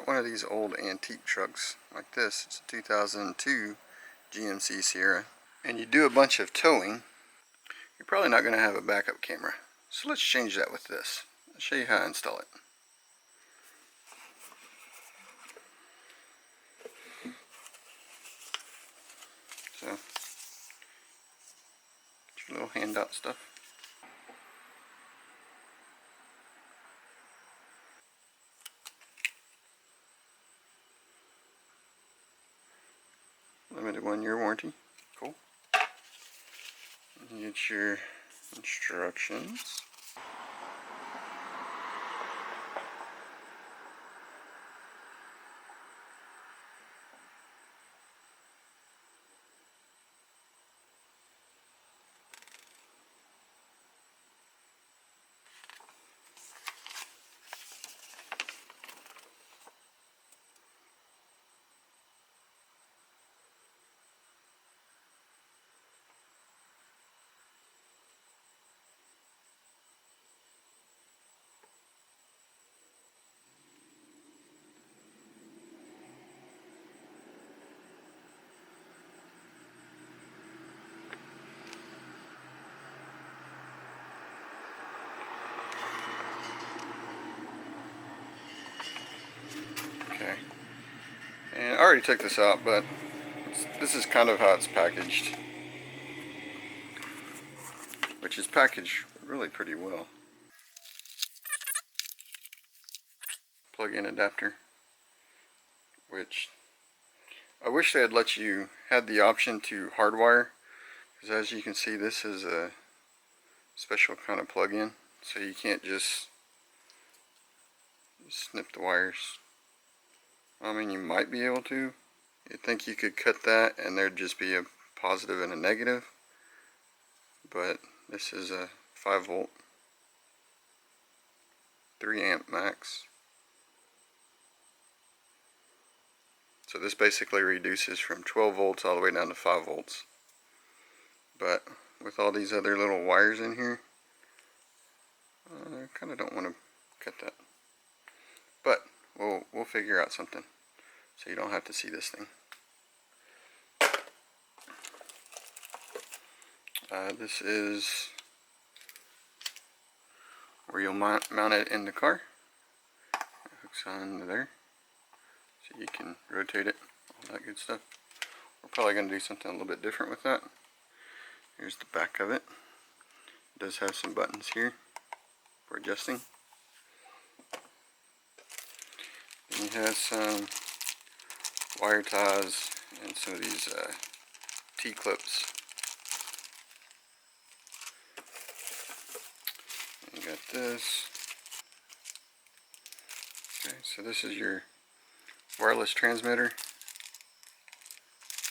got one of these old antique trucks like this. It's a 2002 GMC Sierra. And you do a bunch of towing, you're probably not going to have a backup camera. So let's change that with this. I'll show you how to install it. So, get your little handout stuff. Limited 1-year warranty. Cool. You get your instructions. Okay. And I already took this out, but this is kind of how it's packaged. Which is packaged really pretty well. Plug-in adapter. Which I wish they had let you had the option to hardwire. Because as you can see, this is a special kind of plug-in. So you can't just snip the wires. I mean, you might be able to. You'd think you could cut that and there'd just be a positive and a negative. But this is a 5 volt, 3 amp max. So this basically reduces from 12 volts all the way down to 5 volts. But with all these other little wires in here, I kind of don't want to cut that. But we'll figure out something so you don't have to see this thing. This is where you'll mount it in the car. It hooks on there, so you can rotate it, all that good stuff. We're probably going to do something a little bit different with that. Here's the back of it. It does have some buttons here for adjusting. Then you have some wire ties and some of these T-clips. You got this. Okay, so this is your wireless transmitter.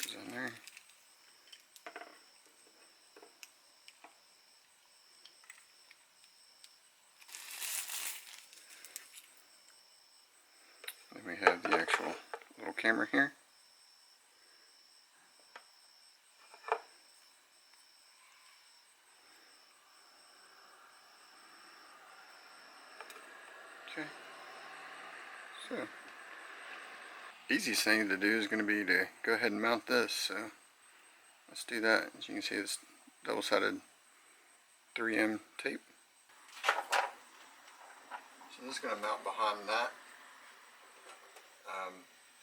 Goes on there. Then we have the actual little camera here. Okay, so easiest thing to do is going to be to go ahead and mount this. So let's do that. As you can see, it's double-sided 3M tape. So this is going to mount behind that,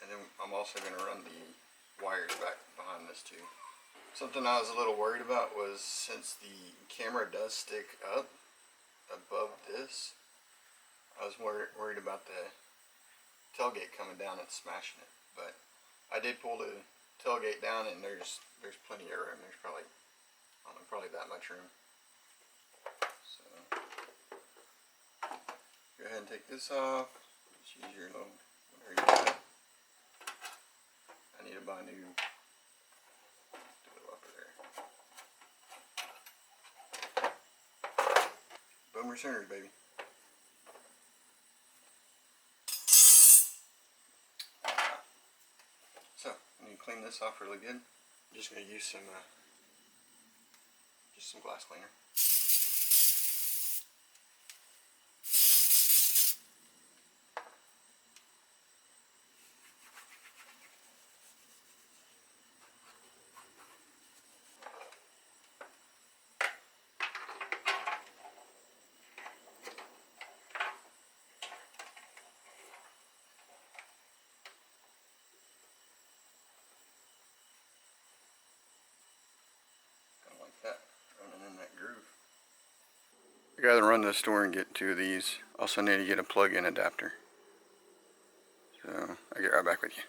and then I'm also going to run the wires back behind this too. Something I was a little worried about was, since the camera does stick up above this, I was worried about the tailgate coming down and smashing it. But I did pull the tailgate down, and there's plenty of room. There's probably, I don't know, probably that much room. So go ahead and take this off. Just use your little whatever you got. I need to buy a new upper there. Boomer centers, baby. So when you clean this off really good, I'm just going to use some glass cleaner. I gotta run to the store and get 2 of these. Also need to get a plug-in adapter. So I'll get right back with you.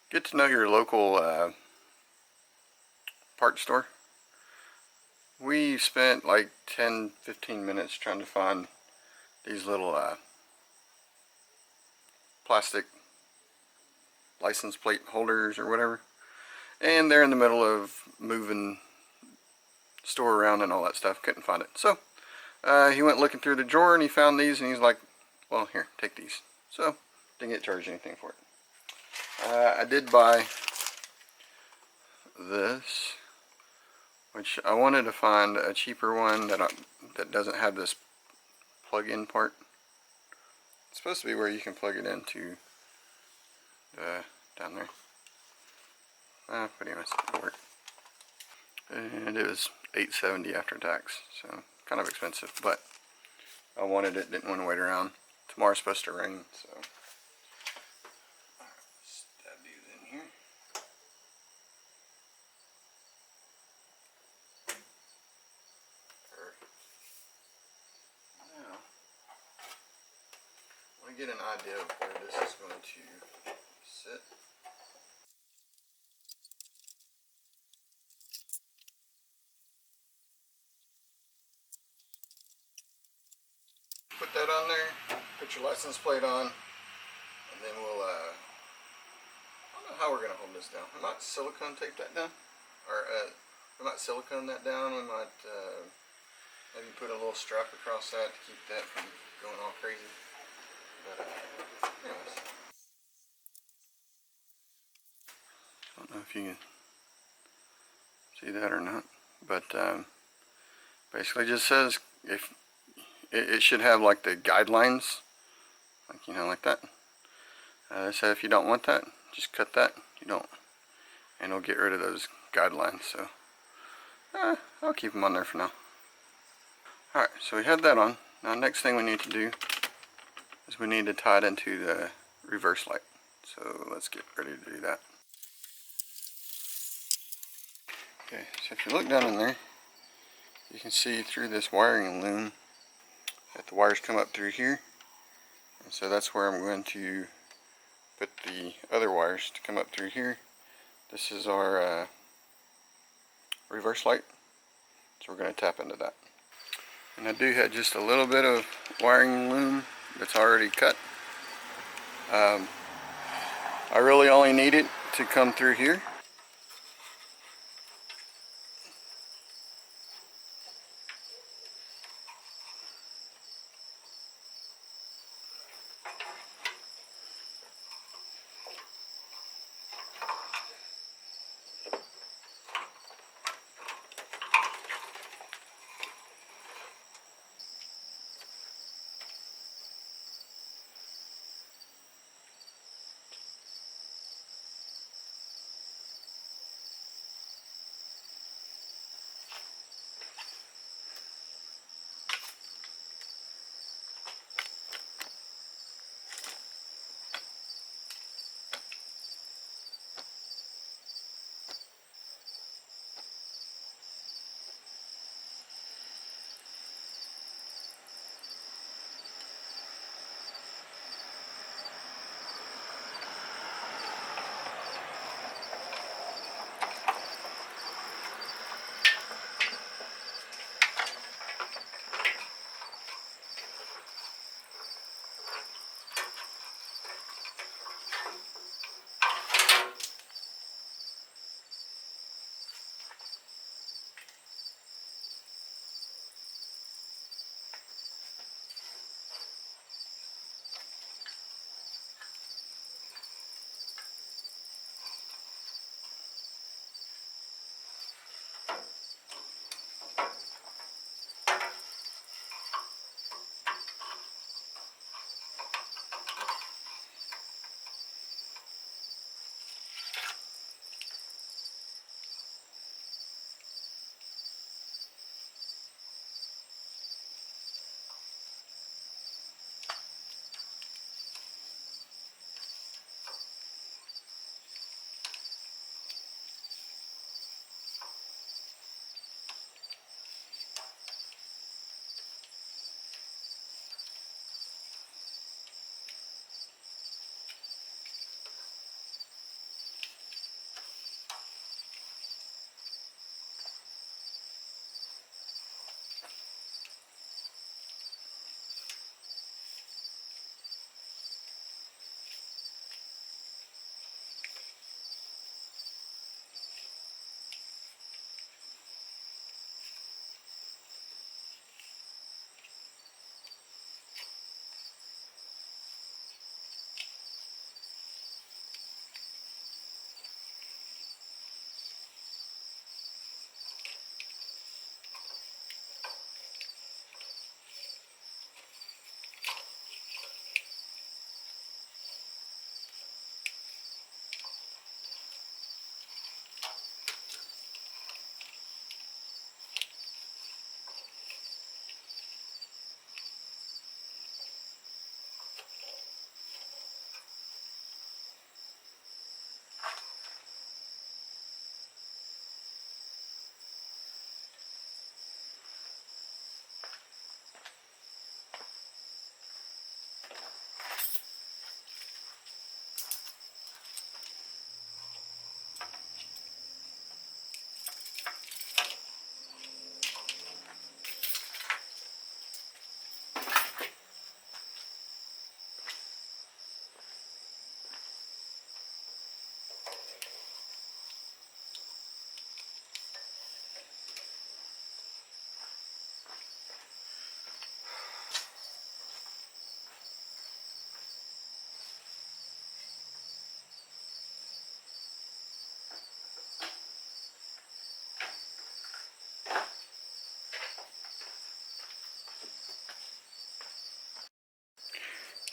Get to know your local parts store. We spent like 10-15 minutes trying to find these little plastic license plate holders or whatever. And they're in the middle of moving the store around and all that stuff. Couldn't find it. So he went looking through the drawer and he found these and he's like, well, here, take these. So didn't get charged anything for it. I did buy this, which I wanted to find a cheaper one that doesn't have this plug-in part. It's supposed to be where you can plug it into down there. But anyways, it'll work. And it was $8.70 after tax, so kind of expensive, but I wanted it, didn't want to wait around. Tomorrow's supposed to rain, so. Alright, stab these in here. Perfect. Now, I want to get an idea of where this is going to sit. Put that on there, put your license plate on, and then we'll, I don't know how we're going to hold this down. I might silicone tape that down, or we might silicone that down. We might maybe put a little strap across that to keep that from going all crazy. But anyways. I don't know if you can see that or not, but basically just says if it should have like the guidelines, like, you know, like that. It says if you don't want that, just cut that. You don't, and it'll get rid of those guidelines. So I'll keep them on there for now. Alright, so we have that on. Now next thing we need to do is we need to tie it into the reverse light. So let's get ready to do that. Okay, so if you look down in there, you can see through this wiring loom that the wires come up through here. And so that's where I'm going to put the other wires to come up through here. This is our reverse light, so we're going to tap into that. And I do have just a little bit of wiring loom that's already cut. I really only need it to come through here.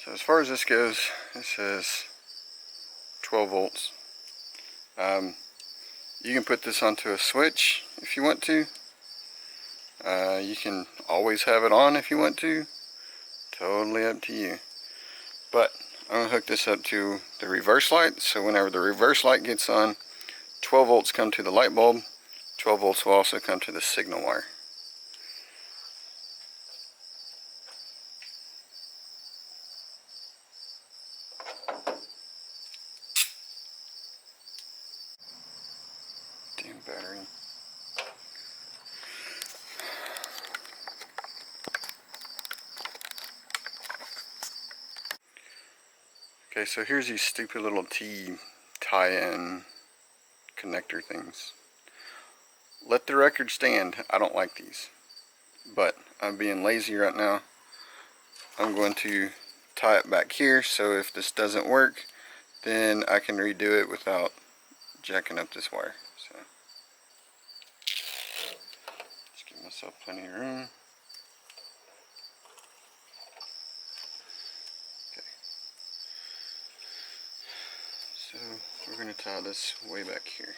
So as far as this goes, it says 12 volts. You can put this onto a switch if you want to. You can always have it on if you want to. Totally up to you. But I'm going to hook this up to the reverse light. So whenever the reverse light gets on, 12 volts come to the light bulb. 12 volts will also come to the signal wire. Damn battery. Okay, so here's these stupid little T tie-in connector things. Let the record stand, I don't like these. But I'm being lazy right now. I'm going to tie it back here, so if this doesn't work, then I can redo it without jacking up this wire. So just give myself plenty of room. Okay. So we're going to tie this way back here.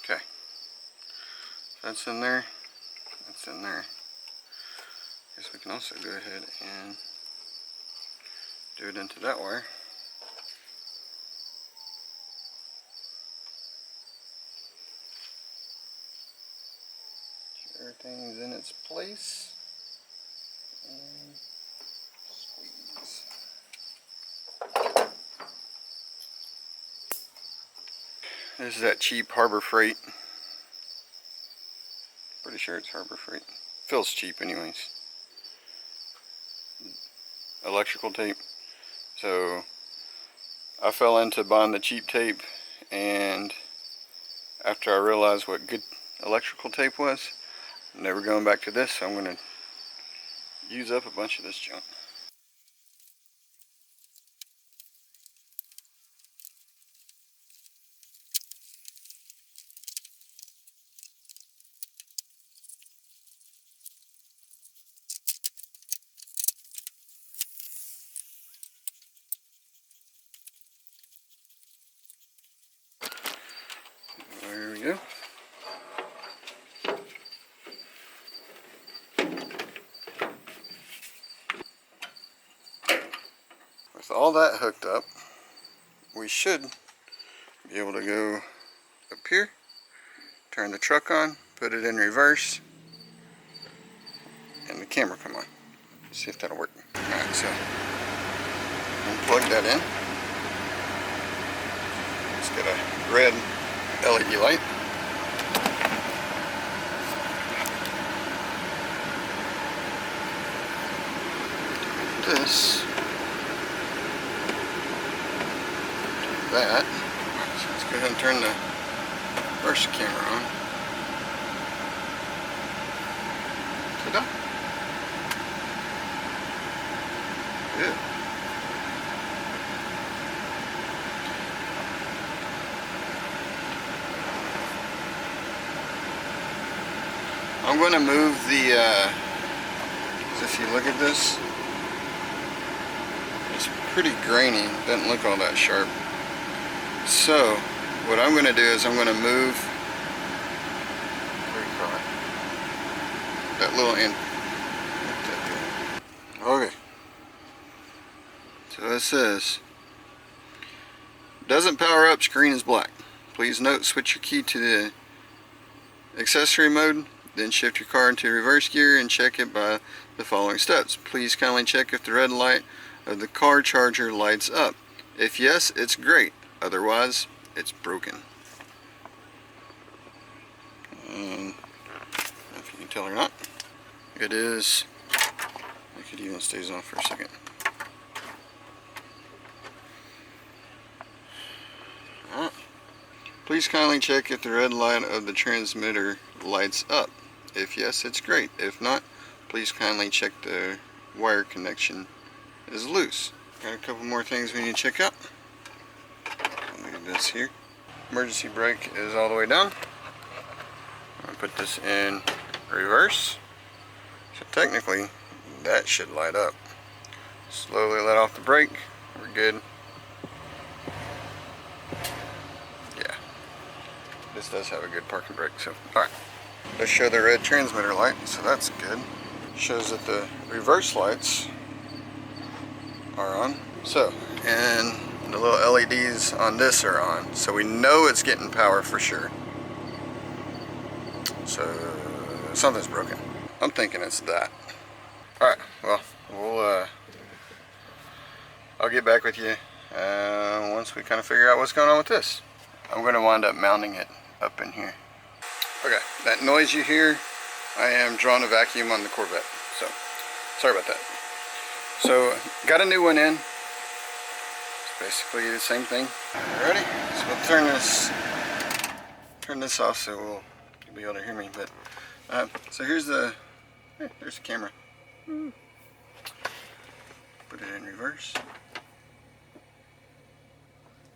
Okay, that's in there, that's in there. I guess we can also go ahead and do it into that wire. Everything's in its place. And squeeze. This is that cheap Harbor Freight. Pretty sure it's Harbor Freight. Feels cheap anyways. Electrical tape. So I fell into buying the cheap tape, and after I realized what good electrical tape was, I'm never going back to this, so I'm going to use up a bunch of this junk. There we go. With all that hooked up, we should be able to go up here, turn the truck on, put it in reverse, and the camera come on. See if that'll work. Alright, so unplug that in. Let's get a red LED light. This. That. So let's go ahead and turn the first camera on. Ta-da! Good. I'm going to move the, if you look at this, it's pretty grainy, doesn't look all that sharp. So, what I'm going to do is I'm going to move that little end. Okay. So it says, doesn't power up, screen is black. Please note, switch your key to the accessory mode, then shift your car into reverse gear and check it by the following steps. Please kindly check if the red light of the car charger lights up. If yes, it's great. Otherwise, it's broken. And if you can tell or not, it is. It even stays on for a second. Please kindly check if the red light of the transmitter lights up. If yes, it's great. If not, please kindly check the wire connection is loose. Got a couple more things we need to check out. Look at this here. Emergency brake is all the way down. I'm going to put this in reverse. So technically, that should light up. Slowly let off the brake. We're good. Yeah. This does have a good parking brake, so alright. Let's show the red transmitter light, so that's good. Shows that the reverse lights are on. So, and the little LEDs on this are on. So we know it's getting power for sure. So, something's broken. I'm thinking it's that. Alright, well, I'll get back with you once we kind of figure out what's going on with this. I'm going to wind up mounting it up in here. Okay, that noise you hear, I am drawing a vacuum on the Corvette. So, sorry about that. So, got a new one in. It's basically the same thing. Ready? So we'll turn this off so you'll be able to hear me. But so here's there's the camera. Put it in reverse.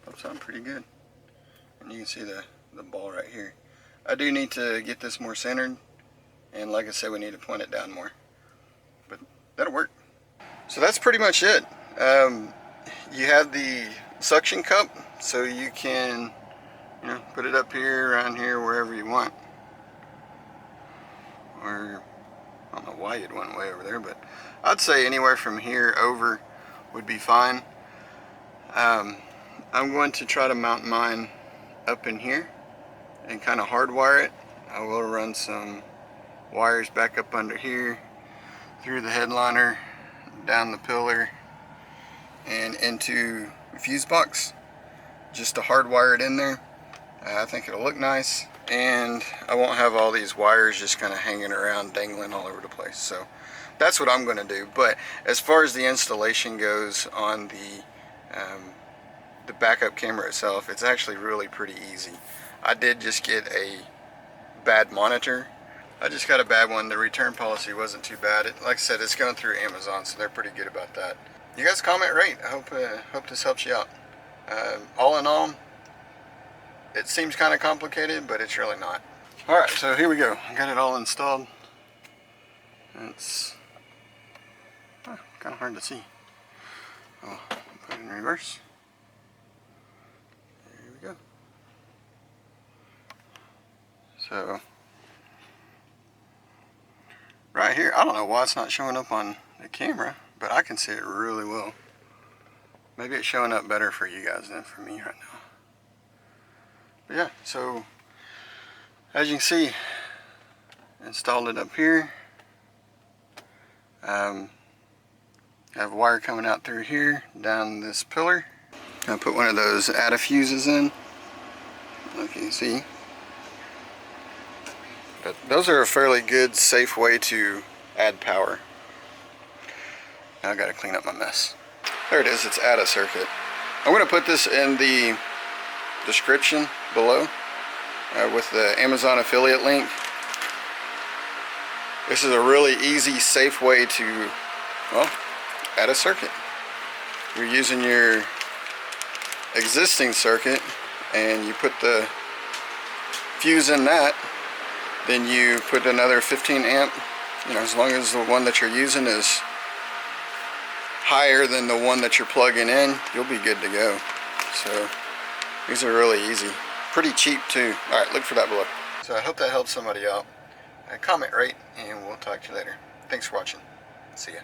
Pops on pretty good. And you can see the ball right here. I do need to get this more centered, and like I said, we need to point it down more. But that'll work. So that's pretty much it. You have the suction cup, so you can, put it up here, around here, wherever you want. Or I don't know why you'd want it way over there, but I'd say anywhere from here over would be fine. I'm going to try to mount mine up in here and kind of hardwire it. I will run some wires back up under here, through the headliner, down the pillar, and into the fuse box, just to hardwire it in there. I think it'll look nice, and I won't have all these wires just kind of hanging around, dangling all over the place. So that's what I'm going to do. But as far as the installation goes on the backup camera itself, it's actually really pretty easy. I did just get a bad monitor. I just got a bad one. The return policy wasn't too bad. Like I said, it's going through Amazon, so they're pretty good about that. You guys comment rate. I hope this helps you out. All in all, it seems kind of complicated, but it's really not. Alright, so here we go. I got it all installed. It's kind of hard to see. I'll put it in reverse. There we go. So, right here, I don't know why it's not showing up on the camera, but I can see it really well. Maybe it's showing up better for you guys than for me right now. But yeah, so as you can see, installed it up here. I have wire coming out through here, down this pillar. I put one of those AUTO fuses in, like you can see. But those are a fairly good, safe way to add power. Now I gotta clean up my mess. There it is, it's AUTO circuit. I'm gonna put this in the description below with the Amazon affiliate link. This is a really easy, safe way to, well, add a circuit. You're using your existing circuit and you put the fuse in that, then you put another 15 amp, as long as the one that you're using is higher than the one that you're plugging in, you'll be good to go. So these are really easy, pretty cheap too. Alright, look for that below. So I hope that helps somebody out. Comment, rate, and we'll talk to you later. Thanks for watching. See ya.